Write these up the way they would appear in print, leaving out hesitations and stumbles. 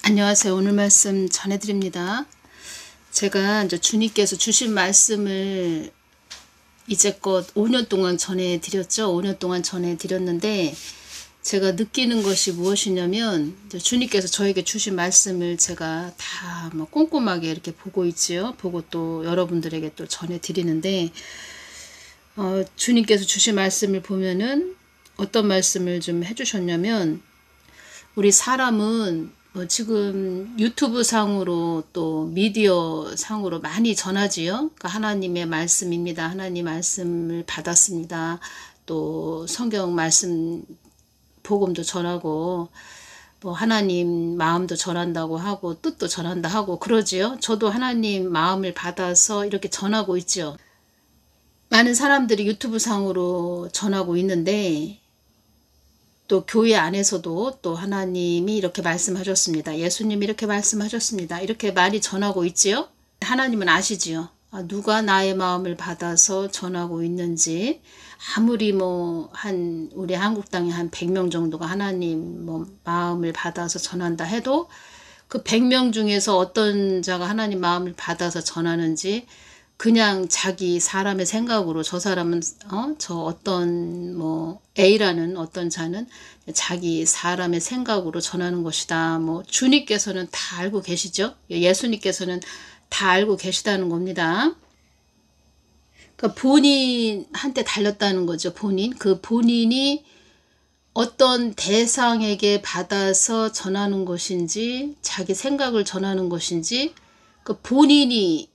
안녕하세요. 오늘 말씀 전해드립니다. 제가 이제 주님께서 주신 말씀을 이제껏 5년 동안 전해드렸죠. 5년 동안 전해드렸는데 제가 느끼는 것이 무엇이냐면 이제 주님께서 저에게 주신 말씀을 제가 다 꼼꼼하게 이렇게 보고 있지요. 보고 또 여러분들에게 또 전해드리는데 주님께서 주신 말씀을 보면은 어떤 말씀을 좀 해주셨냐면 우리 사람은 지금 유튜브 상으로 또 미디어 상으로 많이 전하지요. 그러니까 하나님의 말씀입니다. 하나님 말씀을 받았습니다. 또 성경 말씀 복음도 전하고 하나님 마음도 전한다고 하고 뜻도 전한다 하고 그러지요. 저도 하나님 마음을 받아서 이렇게 전하고 있죠. 많은 사람들이 유튜브 상으로 전하고 있는데 또 교회 안에서도 또 하나님이 이렇게 말씀하셨습니다. 예수님이 이렇게 말씀하셨습니다. 이렇게 많이 전하고 있지요. 하나님은 아시지요. 누가 나의 마음을 받아서 전하고 있는지. 아무리 우리 한국 땅에 한 100명 정도가 하나님 마음을 받아서 전한다 해도 그 100명 중에서 어떤 자가 하나님 마음을 받아서 전하는지 그냥 자기 사람의 생각으로 저 사람은 저 어떤 A라는 어떤 자는 자기 사람의 생각으로 전하는 것이다. 주님께서는 다 알고 계시죠. 예수님께서는 다 알고 계시다는 겁니다. 그러니까 본인한테 달렸다는 거죠. 본인이 어떤 대상에게 받아서 전하는 것인지 자기 생각을 전하는 것인지 그 본인이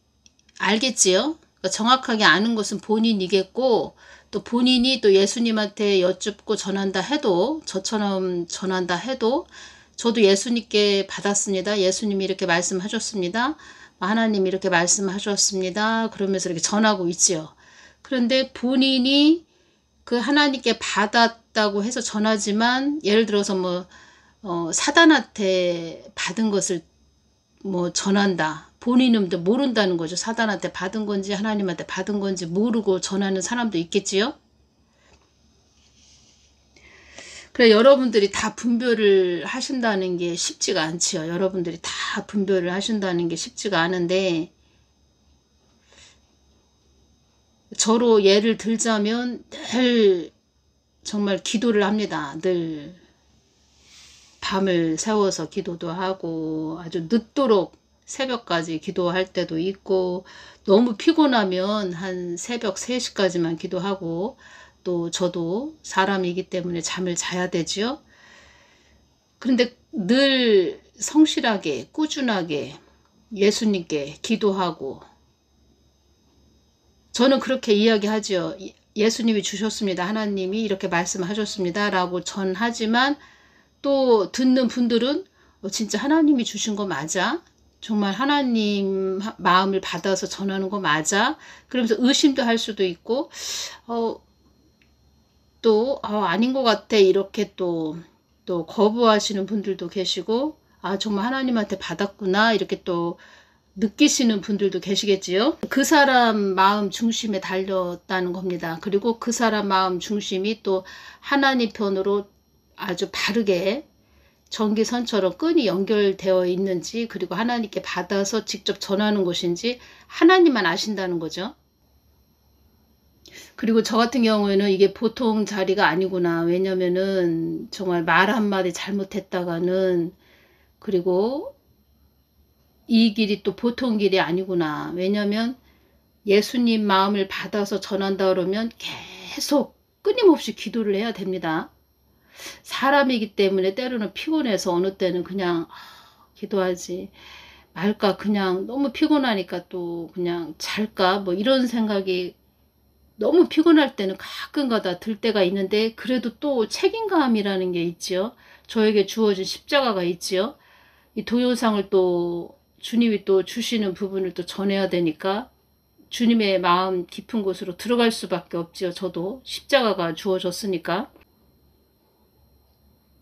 알겠지요. 그러니까 정확하게 아는 것은 본인이겠고 또 본인이 또 예수님한테 여쭙고 전한다 해도 저처럼 전한다 해도 저도 예수님께 받았습니다. 예수님이 이렇게 말씀하셨습니다. 하나님이 이렇게 말씀하셨습니다. 그러면서 이렇게 전하고 있지요. 그런데 본인이 그 하나님께 받았다고 해서 전하지만 예를 들어서 사단한테 받은 것을 전한다. 본인은 모른다는 거죠. 사단한테 받은 건지 하나님한테 받은 건지 모르고 전하는 사람도 있겠지요. 그래 여러분들이 다 분별을 하신다는 게 쉽지가 않지요. 여러분들이 다 분별을 하신다는 게 쉽지가 않은데 저로 예를 들자면 늘 정말 기도를 합니다. 늘 밤을 새워서 기도도 하고 아주 늦도록 새벽까지 기도할 때도 있고 너무 피곤하면 한 새벽 3시까지만 기도하고 또 저도 사람이기 때문에 잠을 자야 되지요. 그런데 늘 성실하게 꾸준하게 예수님께 기도하고 저는 그렇게 이야기하죠. 예수님이 주셨습니다. 하나님이 이렇게 말씀하셨습니다. 라고 전하지만 또 듣는 분들은 진짜 하나님이 주신 거 맞아? 정말 하나님 마음을 받아서 전하는 거 맞아? 그러면서 의심도 할 수도 있고 아닌 것 같아 이렇게 또 거부하시는 분들도 계시고 정말 하나님한테 받았구나 이렇게 또 느끼시는 분들도 계시겠지요. 그 사람 마음 중심에 달렸다는 겁니다. 그리고 그 사람 마음 중심이 또 하나님 편으로 아주 바르게 전기선처럼 끈이 연결되어 있는지 그리고 하나님께 받아서 직접 전하는 것인지 하나님만 아신다는 거죠. 그리고 저 같은 경우에는 이게 보통 자리가 아니구나. 왜냐면은 정말 말 한마디 잘못했다가는 그리고 이 길이 또 보통 길이 아니구나. 왜냐면 예수님 마음을 받아서 전한다 그러면 계속 끊임없이 기도를 해야 됩니다. 사람이기 때문에 때로는 피곤해서 어느 때는 그냥 기도하지 말까 그냥 너무 피곤하니까 또 그냥 잘까 이런 생각이 너무 피곤할 때는 가끔가다 들 때가 있는데 그래도 또 책임감이라는 게 있지요. 저에게 주어진 십자가가 있지요. 이 동영상을 또 주님이 또 주시는 부분을 또 전해야 되니까 주님의 마음 깊은 곳으로 들어갈 수밖에 없지요. 저도 십자가가 주어졌으니까.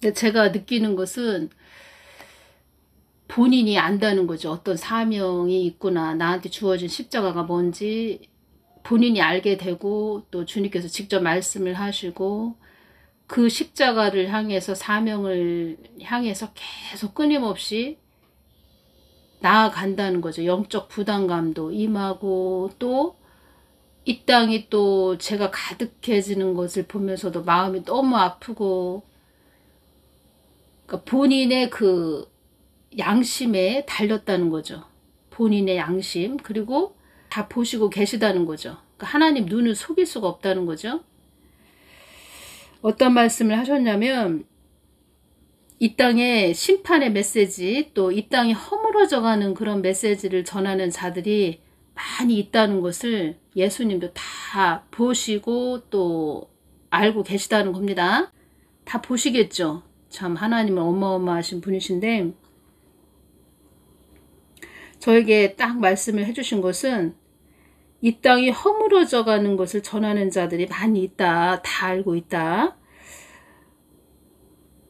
근데 제가 느끼는 것은 본인이 안다는 거죠. 어떤 사명이 있구나. 나한테 주어진 십자가가 뭔지 본인이 알게 되고 또 주님께서 직접 말씀을 하시고 그 십자가를 향해서 사명을 향해서 계속 끊임없이 나아간다는 거죠. 영적 부담감도 임하고 또 이 땅이 또 제가 가득해지는 것을 보면서도 마음이 너무 아프고, 그러니까 본인의 그 양심에 달렸다는 거죠. 본인의 양심, 그리고 다 보시고 계시다는 거죠. 그러니까 하나님 눈을 속일 수가 없다는 거죠. 어떤 말씀을 하셨냐면, 이 땅에 심판의 메시지, 또 이 땅이 허물어져 가는 그런 메시지를 전하는 자들이 많이 있다는 것을 예수님도 다 보시고 또 알고 계시다는 겁니다. 다 보시겠죠. 참 하나님은 어마어마하신 분이신데, 저에게 딱 말씀을 해주신 것은 이 땅이 허물어져 가는 것을 전하는 자들이 많이 있다. 다 알고 있다.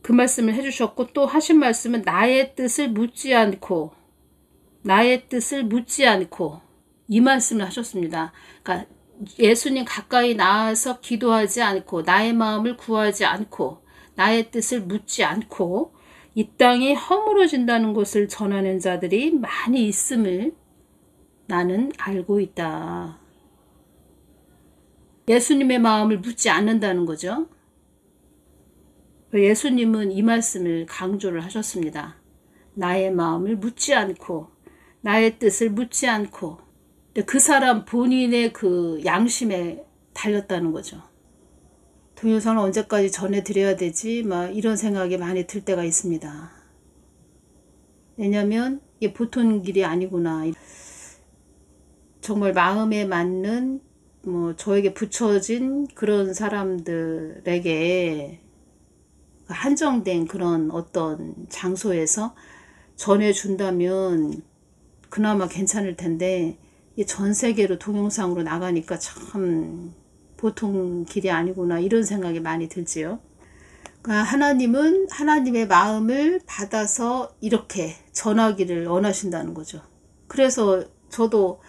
그 말씀을 해주셨고, 또 하신 말씀은 나의 뜻을 묻지 않고 이 말씀을 하셨습니다. 그러니까 예수님 가까이 나와서 기도하지 않고 나의 마음을 구하지 않고 나의 뜻을 묻지 않고 이 땅이 허물어진다는 것을 전하는 자들이 많이 있음을 나는 알고 있다. 예수님의 마음을 묻지 않는다는 거죠. 예수님은 이 말씀을 강조를 하셨습니다. 나의 마음을 묻지 않고 나의 뜻을 묻지 않고, 그 사람 본인의 그 양심에 달렸다는 거죠. 동영상을 언제까지 전해드려야 되지? 막 이런 생각이 많이 들 때가 있습니다. 왜냐면 이게 보통 길이 아니구나. 정말 마음에 맞는 저에게 붙여진 그런 사람들에게 한정된 그런 어떤 장소에서 전해준다면 그나마 괜찮을 텐데, 전 세계로 동영상으로 나가니까 참 보통 길이 아니구나 이런 생각이 많이 들지요. 그러니까 하나님은 하나님의 마음을 받아서 이렇게 전하기를 원하신다는 거죠. 그래서 저도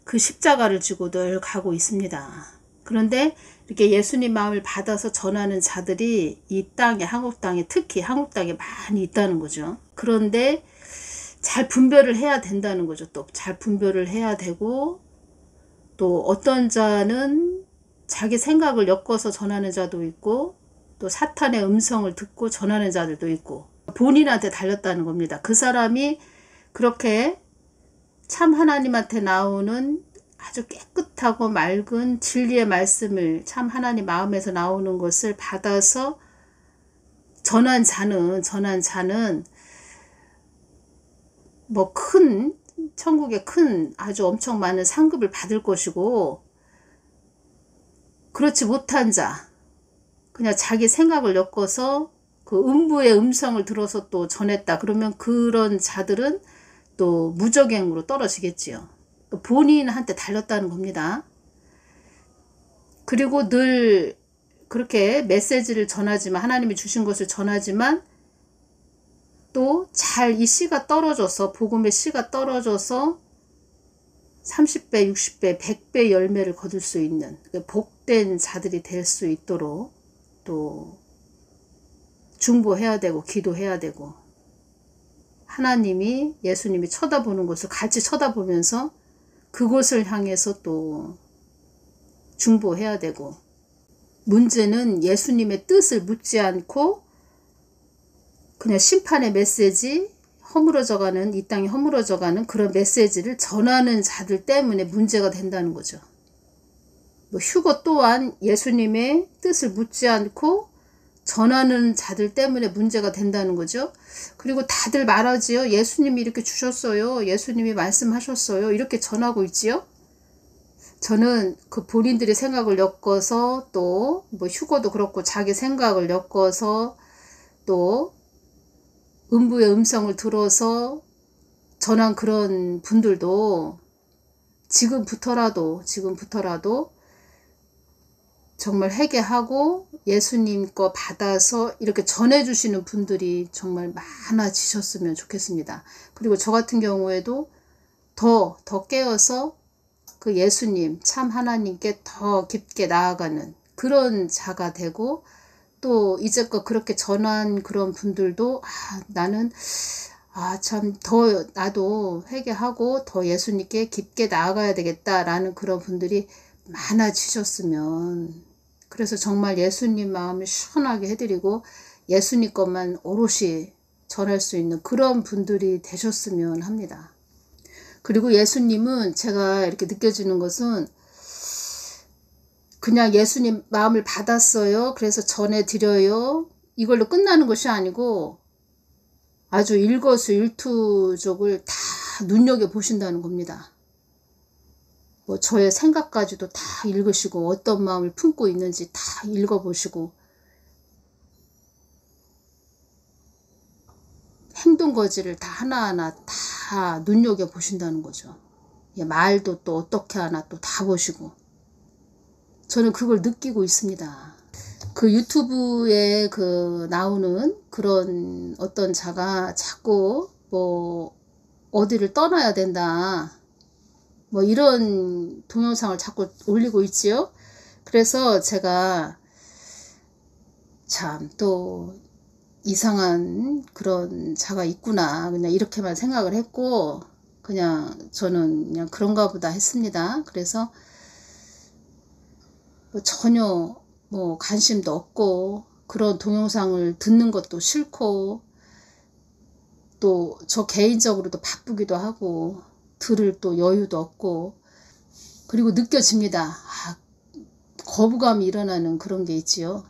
그 십자가를 지고 늘 가고 있습니다. 그런데 이렇게 예수님 마음을 받아서 전하는 자들이 이 땅에, 한국 땅에, 특히 한국 땅에 많이 있다는 거죠. 그런데 잘 분별을 해야 된다는 거죠. 또 잘 분별을 해야 되고, 또 어떤 자는 자기 생각을 엮어서 전하는 자도 있고, 또 사탄의 음성을 듣고 전하는 자들도 있고, 본인한테 달렸다는 겁니다. 그 사람이 그렇게 참 하나님한테 나오는 아주 깨끗하고 맑은 진리의 말씀을, 참 하나님 마음에서 나오는 것을 받아서 전한 자는 큰 천국의 큰 아주 엄청 많은 상급을 받을 것이고, 그렇지 못한 자, 그냥 자기 생각을 엮어서 그 음부의 음성을 들어서 또 전했다. 그러면 그런 자들은 또 무저갱으로 떨어지겠지요. 본인한테 달렸다는 겁니다. 그리고 늘 그렇게 메시지를 전하지만, 하나님이 주신 것을 전하지만, 또 잘 이 씨가 떨어져서, 복음의 씨가 떨어져서 30배, 60배, 100배 열매를 거둘 수 있는 복된 자들이 될 수 있도록 또 중보해야 되고 기도해야 되고, 하나님이, 예수님이 쳐다보는 것을 같이 쳐다보면서 그곳을 향해서 또 중보해야 되고, 문제는 예수님의 뜻을 묻지 않고 그냥 심판의 메시지, 허물어져가는, 이 땅이 허물어져가는 그런 메시지를 전하는 자들 때문에 문제가 된다는 거죠. 휴거 또한 예수님의 뜻을 묻지 않고 전하는 자들 때문에 문제가 된다는 거죠. 그리고 다들 말하지요. 예수님이 이렇게 주셨어요. 예수님이 말씀하셨어요. 이렇게 전하고 있지요. 저는 그 본인들의 생각을 엮어서, 또 휴거도 그렇고 자기 생각을 엮어서 또 음부의 음성을 들어서 전한 그런 분들도 지금부터라도 정말 회개하고 예수님 거 받아서 이렇게 전해주시는 분들이 정말 많아지셨으면 좋겠습니다. 그리고 저 같은 경우에도 더 깨어서 그 예수님, 참 하나님께 더 깊게 나아가는 그런 자가 되고, 또 이제껏 그렇게 전한 그런 분들도 나는 아, 참, 더, 나도 회개하고 더 예수님께 깊게 나아가야 되겠다라는 그런 분들이 많아지셨으면. 그래서 정말 예수님 마음을 시원하게 해드리고 예수님 것만 오롯이 전할 수 있는 그런 분들이 되셨으면 합니다. 그리고 예수님은 제가 이렇게 느껴지는 것은 그냥 예수님 마음을 받았어요. 그래서 전해드려요. 이걸로 끝나는 것이 아니고 아주 일거수일투족을 다 눈여겨보신다는 겁니다. 뭐 저의 생각까지도 다 읽으시고 어떤 마음을 품고 있는지 다 읽어보시고 행동거지를 다 하나하나 다 눈여겨보신다는 거죠. 말도 또 어떻게 하나 또 다 보시고 저는 그걸 느끼고 있습니다. 그 유튜브에 그 나오는 그런 어떤 자가 자꾸 뭐 어디를 떠나야 된다 뭐 이런 동영상을 자꾸 올리고 있지요. 그래서 제가 참 또 이상한 그런 자가 있구나 그냥 이렇게만 생각을 했고 그냥 저는 그냥 그런가 보다 했습니다. 그래서 뭐 전혀 뭐 관심도 없고 그런 동영상을 듣는 것도 싫고 또 저 개인적으로도 바쁘기도 하고 들을 또 여유도 없고 그리고 느껴집니다. 아, 거부감이 일어나는 그런 게 있지요.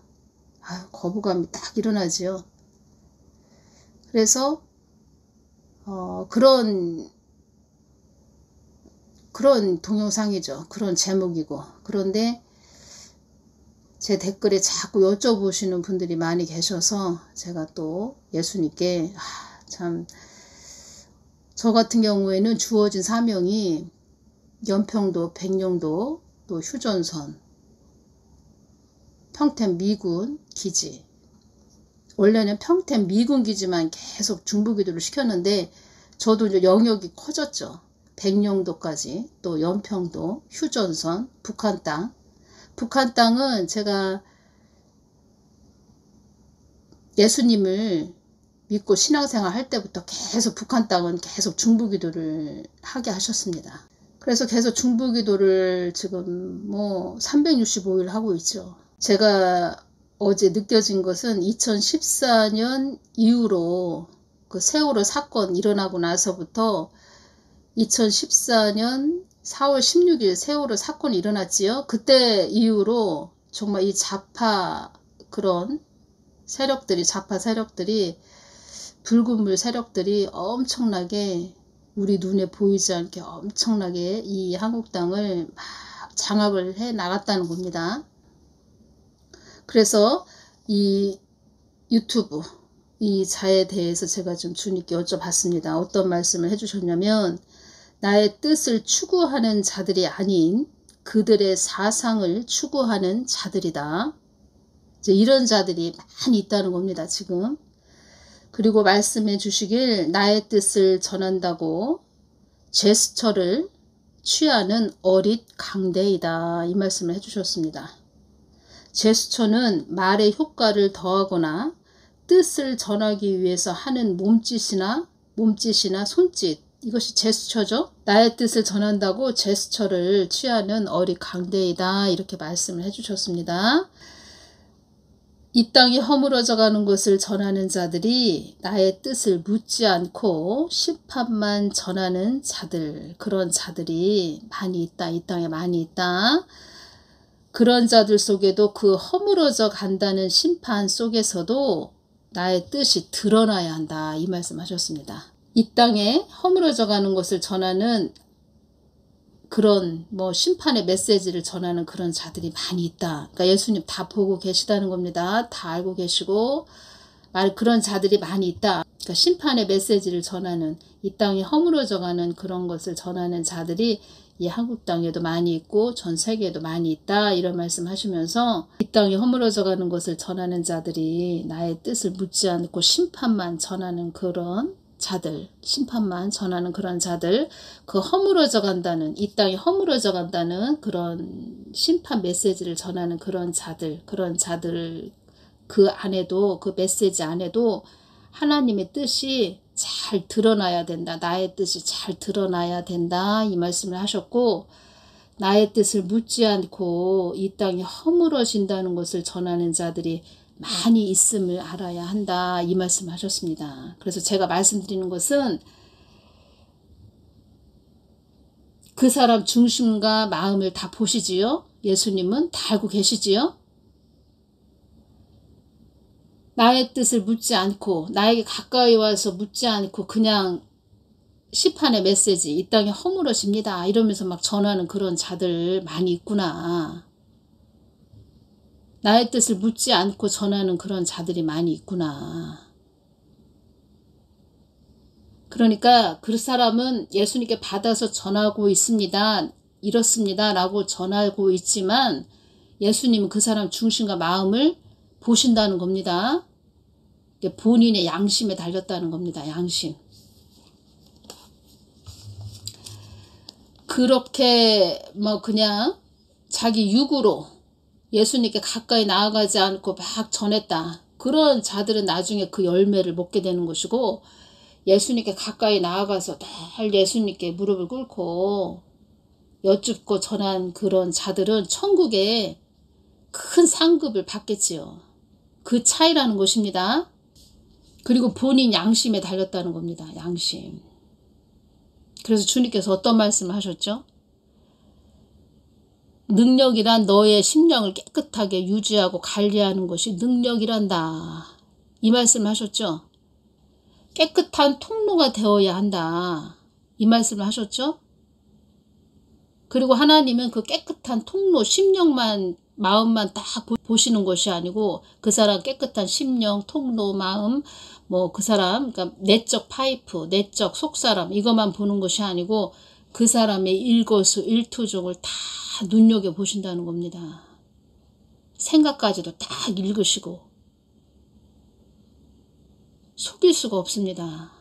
아, 거부감이 딱 일어나지요. 그래서 그런 동영상이죠. 그런 제목이고 그런데 제 댓글에 자꾸 여쭤보시는 분들이 많이 계셔서 제가 또 예수님께 참 저 같은 경우에는 주어진 사명이 연평도, 백령도, 또 휴전선, 평택 미군 기지 원래는 평택 미군 기지만 계속 중부기도를 시켰는데 저도 이제 영역이 커졌죠. 백령도까지 또 연평도, 휴전선, 북한 땅 북한 땅은 제가 예수님을 믿고 신앙생활 할 때부터 계속 북한 땅은 계속 중부기도를 하게 하셨습니다. 그래서 계속 중부기도를 지금 뭐 365일 하고 있죠. 제가 어제 느껴진 것은 2014년 이후로 그 세월호 사건 일어나고 나서부터 2014년 4월 16일 세월호 사건이 일어났지요. 그때 이후로 정말 이 좌파 그런 세력들이 좌파 세력들이 붉은물 세력들이 엄청나게 우리 눈에 보이지 않게 엄청나게 이 한국 땅을 막 장악을 해 나갔다는 겁니다. 그래서 이 유튜브 이 자에 대해서 제가 좀 주님께 여쭤봤습니다. 어떤 말씀을 해주셨냐면 나의 뜻을 추구하는 자들이 아닌 그들의 사상을 추구하는 자들이다. 이제 이런 자들이 많이 있다는 겁니다. 지금. 그리고 말씀해 주시길 나의 뜻을 전한다고 제스처를 취하는 어릿 강대이다. 이 말씀을 해주셨습니다. 제스처는 말의 효과를 더하거나 뜻을 전하기 위해서 하는 몸짓이나 손짓 이것이 제스처죠. 나의 뜻을 전한다고 제스처를 취하는 어릿 강대이다. 이렇게 말씀을 해주셨습니다. 이 땅이 허물어져 가는 것을 전하는 자들이 나의 뜻을 묻지 않고 심판만 전하는 자들 그런 자들이 많이 있다. 이 땅에 많이 있다. 그런 자들 속에도 그 허물어져 간다는 심판 속에서도 나의 뜻이 드러나야 한다. 이 말씀하셨습니다. 이 땅에 허물어져 가는 것을 전하는 그런 뭐 심판의 메시지를 전하는 그런 자들이 많이 있다. 그러니까 예수님 다 보고 계시다는 겁니다. 다 알고 계시고 그런 자들이 많이 있다. 그러니까 심판의 메시지를 전하는 이 땅이 허물어져 가는 그런 것을 전하는 자들이 이 한국 땅에도 많이 있고 전 세계에도 많이 있다. 이런 말씀 하시면서 이 땅이 허물어져 가는 것을 전하는 자들이 나의 뜻을 묻지 않고 심판만 전하는 그런 자들, 심판만 전하는 그런 자들, 그 허물어져 간다는, 이 땅이 허물어져 간다는 그런 심판 메시지를 전하는 그런 자들 그 안에도, 그 메시지 안에도 하나님의 뜻이 잘 드러나야 된다. 나의 뜻이 잘 드러나야 된다. 이 말씀을 하셨고, 나의 뜻을 묻지 않고 이 땅이 허물어진다는 것을 전하는 자들이 많이 있음을 알아야 한다. 이 말씀을 하셨습니다. 그래서 제가 말씀드리는 것은 그 사람 중심과 마음을 다 보시지요. 예수님은 다 알고 계시지요. 나의 뜻을 묻지 않고 나에게 가까이 와서 묻지 않고 그냥 시판의 메시지 이 땅이 허물어집니다 이러면서 막 전하는 그런 자들 많이 있구나. 나의 뜻을 묻지 않고 전하는 그런 자들이 많이 있구나. 그러니까 그 사람은 예수님께 받아서 전하고 있습니다. 이렇습니다 라고 전하고 있지만 예수님은 그 사람 중심과 마음을 보신다는 겁니다. 본인의 양심에 달렸다는 겁니다. 양심. 그렇게 뭐 그냥 자기 육으로 예수님께 가까이 나아가지 않고 막 전했다. 그런 자들은 나중에 그 열매를 먹게 되는 것이고, 예수님께 가까이 나아가서 늘 예수님께 무릎을 꿇고 여쭙고 전한 그런 자들은 천국에 큰 상급을 받겠지요. 그 차이라는 것입니다. 그리고 본인 양심에 달렸다는 겁니다. 양심. 그래서 주님께서 어떤 말씀을 하셨죠? 능력이란 너의 심령을 깨끗하게 유지하고 관리하는 것이 능력이란다. 이 말씀을 하셨죠? 깨끗한 통로가 되어야 한다. 이 말씀을 하셨죠? 그리고 하나님은 그 깨끗한 통로, 심령만, 마음만 딱 보시는 것이 아니고 그 사람 깨끗한 심령, 통로, 마음, 뭐 그 사람, 그러니까 내적 파이프, 내적 속사람 이것만 보는 것이 아니고 그 사람의 일거수, 일투족을 다 눈여겨보신다는 겁니다. 생각까지도 딱 읽으시고 속일 수가 없습니다.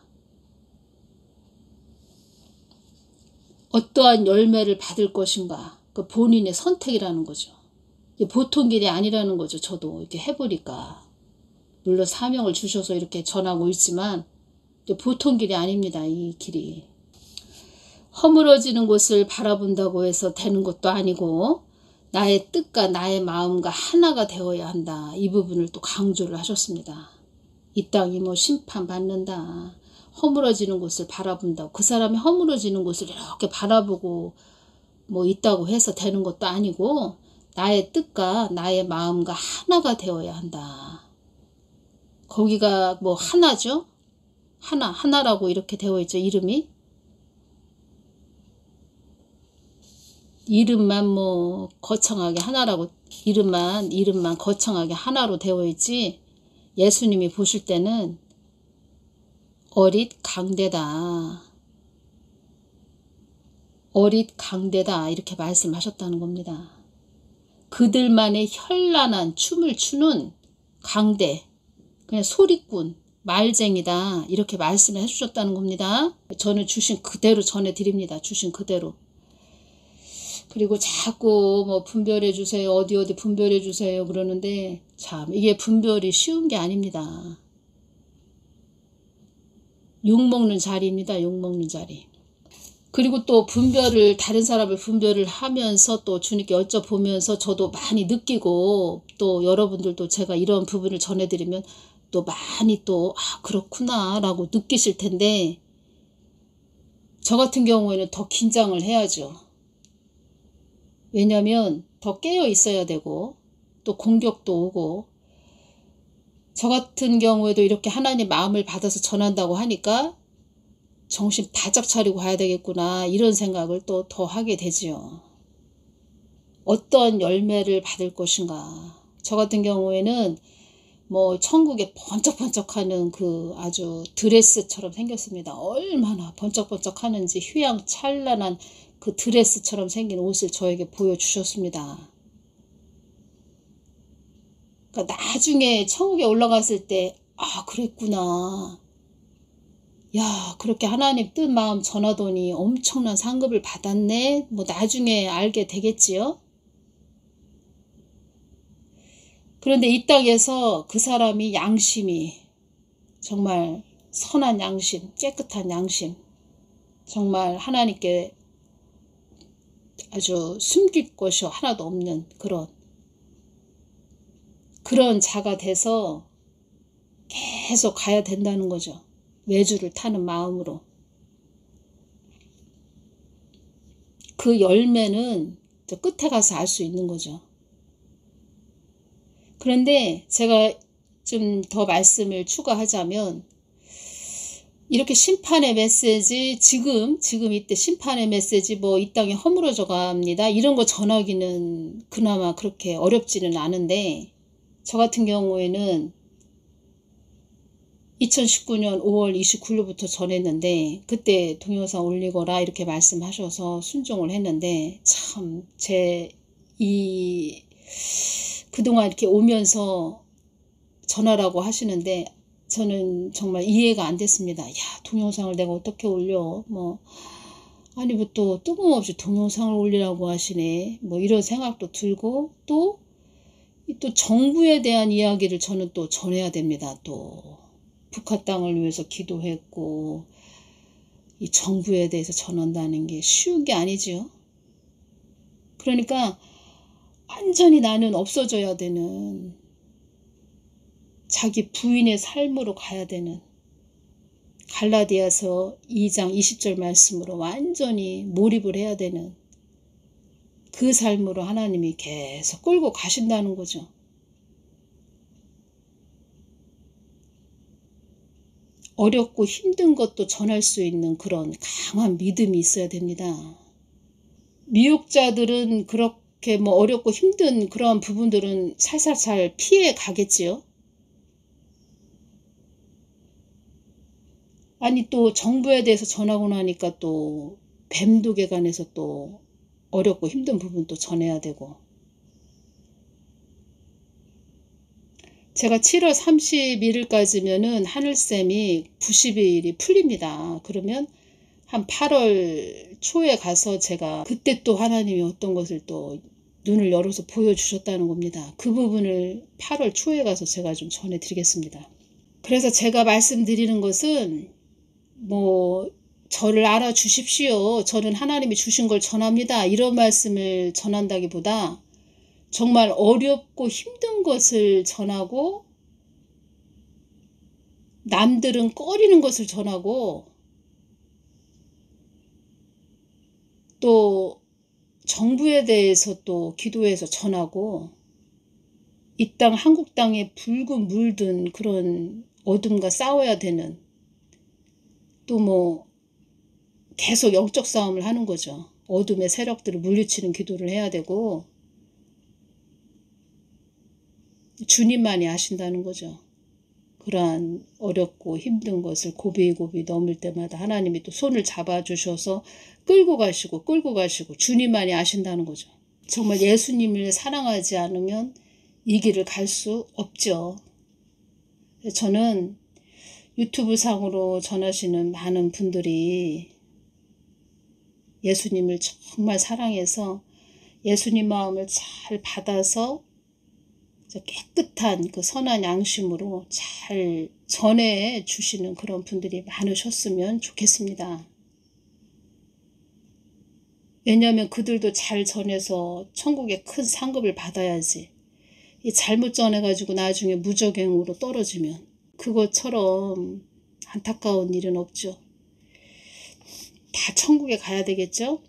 어떠한 열매를 받을 것인가 그 본인의 선택이라는 거죠. 보통 길이 아니라는 거죠. 저도 이렇게 해보니까 물론 사명을 주셔서 이렇게 전하고 있지만 보통 길이 아닙니다. 이 길이 허물어지는 곳을 바라본다고 해서 되는 것도 아니고 나의 뜻과 나의 마음과 하나가 되어야 한다. 이 부분을 또 강조를 하셨습니다. 이 땅이 뭐 심판받는다. 허물어지는 곳을 바라본다고 그 사람이 허물어지는 곳을 이렇게 바라보고 뭐 있다고 해서 되는 것도 아니고 나의 뜻과 나의 마음과 하나가 되어야 한다. 거기가 뭐 하나죠? 하나라고 이렇게 되어 있죠. 이름만 뭐 거창하게 하나라고 이름만 거창하게 하나로 되어 있지 예수님이 보실 때는 어릿 강대다. 어릿 강대다 이렇게 말씀하셨다는 겁니다. 그들만의 현란한 춤을 추는 강대, 그냥 소리꾼, 말쟁이다 이렇게 말씀을 해주셨다는 겁니다. 저는 주신 그대로 전해드립니다. 주신 그대로. 그리고 자꾸 뭐 분별해 주세요. 어디 분별해 주세요. 그러는데 참 이게 분별이 쉬운 게 아닙니다. 욕먹는 자리입니다. 욕먹는 자리. 그리고 또 다른 사람을 분별을 하면서 또 주님께 여쭤보면서 저도 많이 느끼고 또 여러분들도 제가 이런 부분을 전해드리면 또 많이 또 그렇구나 라고 느끼실 텐데 저 같은 경우에는 더 긴장을 해야죠. 왜냐하면 더 깨어 있어야 되고 또 공격도 오고 저 같은 경우에도 이렇게 하나님 마음을 받아서 전한다고 하니까 정신 바짝 차리고 가야 되겠구나 이런 생각을 또 더 하게 되지요. 어떤 열매를 받을 것인가. 저 같은 경우에는 뭐 천국에 번쩍번쩍하는 그 아주 드레스처럼 생겼습니다. 얼마나 번쩍번쩍하는지 휘황찬란한 그 드레스처럼 생긴 옷을 저에게 보여주셨습니다. 그러니까 나중에 천국에 올라갔을 때 그랬구나. 야 그렇게 하나님 뜻 마음 전하더니 엄청난 상급을 받았네. 뭐 나중에 알게 되겠지요. 그런데 이 땅에서 그 사람이 양심이 정말 선한 양심, 깨끗한 양심, 정말 하나님께 아주 숨길 것이 하나도 없는 그런 자가 돼서 계속 가야 된다는 거죠. 외주를 타는 마음으로. 그 열매는 저 끝에 가서 알 수 있는 거죠. 그런데 제가 좀 더 말씀을 추가하자면, 이렇게 심판의 메시지, 지금 이때 심판의 메시지, 뭐 이 땅이 허물어져 갑니다, 이런 거 전하기는 그나마 그렇게 어렵지는 않은데, 저 같은 경우에는 2019년 5월 29일부터 전했는데, 그때 동영상 올리거라 이렇게 말씀하셔서 순종을 했는데, 참 그동안 이렇게 오면서 전하라고 하시는데 저는 정말 이해가 안 됐습니다. 야, 동영상을 내가 어떻게 올려? 아니, 뭐 또 뜬금없이 동영상을 올리라고 하시네. 뭐 이런 생각도 들고, 또 정부에 대한 이야기를 저는 또 전해야 됩니다. 또 북한 땅을 위해서 기도했고, 이 정부에 대해서 전한다는 게 쉬운 게 아니지요. 그러니까 완전히 나는 없어져야 되는, 자기 부인의 삶으로 가야 되는, 갈라디아서 2장 20절 말씀으로 완전히 몰입을 해야 되는 그 삶으로 하나님이 계속 끌고 가신다는 거죠. 어렵고 힘든 것도 전할 수 있는 그런 강한 믿음이 있어야 됩니다. 미혹자들은 그렇게 어렵고 힘든 그런 부분들은 살살살 피해 가겠지요. 아니, 또 정부에 대해서 전하고 나니까 또 뱀독에 관해서 또 어렵고 힘든 부분도 전해야 되고. 제가 7월 31일까지면은 하늘쌤이 90일이 풀립니다. 그러면 한 8월 초에 가서 제가 그때 또 하나님이 어떤 것을 또 눈을 열어서 보여주셨다는 겁니다. 그 부분을 8월 초에 가서 제가 좀 전해드리겠습니다. 그래서 제가 말씀드리는 것은 저를 알아주십시오, 저는 하나님이 주신 걸 전합니다, 이런 말씀을 전한다기보다 정말 어렵고 힘든 것을 전하고, 남들은 꺼리는 것을 전하고, 또 정부에 대해서 또 기도해서 전하고, 이 땅 한국 땅에 붉은 물든 그런 어둠과 싸워야 되는, 또 계속 영적 싸움을 하는 거죠. 어둠의 세력들을 물리치는 기도를 해야 되고, 주님만이 아신다는 거죠. 그러한 어렵고 힘든 것을 고비고비 넘을 때마다 하나님이 또 손을 잡아주셔서 끌고 가시고 주님만이 아신다는 거죠. 정말 예수님을 사랑하지 않으면 이 길을 갈 수 없죠. 저는 유튜브 상으로 전하시는 많은 분들이 예수님을 정말 사랑해서 예수님 마음을 잘 받아서 깨끗한 그 선한 양심으로 잘 전해 주시는 그런 분들이 많으셨으면 좋겠습니다. 왜냐하면 그들도 잘 전해서 천국에 큰 상급을 받아야지, 이 잘못 전해가지고 나중에 무적행으로 떨어지면 그것처럼 안타까운 일은 없죠. 다 천국에 가야 되겠죠.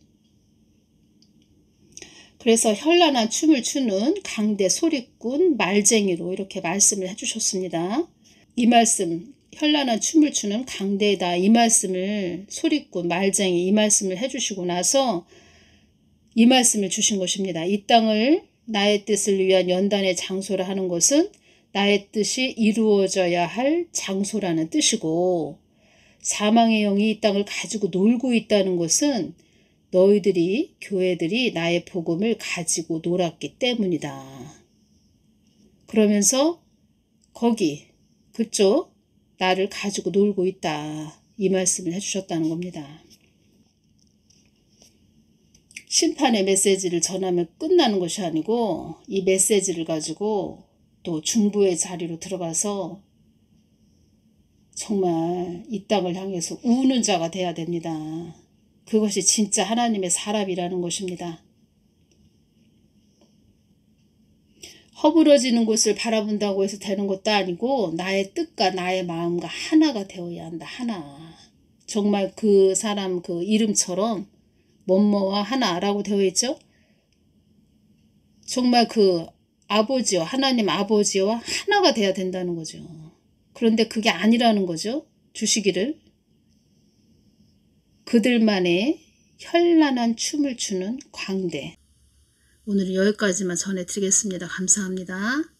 그래서 현란한 춤을 추는 강대 소리꾼 말쟁이로 이렇게 말씀을 해주셨습니다. 이 말씀, 현란한 춤을 추는 강대다, 이 말씀을 소리꾼 말쟁이, 이 말씀을 해주시고 나서 이 말씀을 주신 것입니다. 이 땅을 나의 뜻을 위한 연단의 장소라 하는 것은 나의 뜻이 이루어져야 할 장소라는 뜻이고, 사망의 영이 이 땅을 가지고 놀고 있다는 것은 너희들이, 교회들이 나의 복음을 가지고 놀았기 때문이다. 그러면서 그쪽 나를 가지고 놀고 있다, 이 말씀을 해주셨다는 겁니다. 심판의 메시지를 전하면 끝나는 것이 아니고, 이 메시지를 가지고 또 중부의 자리로 들어가서 정말 이 땅을 향해서 우는 자가 돼야 됩니다. 그것이 진짜 하나님의 사람이라는 것입니다. 허물어지는 곳을 바라본다고 해서 되는 것도 아니고 나의 뜻과 나의 마음과 하나가 되어야 한다. 하나. 정말 그 사람 그 이름처럼 뭐뭐와 하나라고 되어 있죠. 정말 그 아버지와 하나님 아버지와 하나가 돼야 된다는 거죠. 그런데 그게 아니라는 거죠. 주시기를. 그들만의 현란한 춤을 추는 광대. 오늘은 여기까지만 전해드리겠습니다. 감사합니다.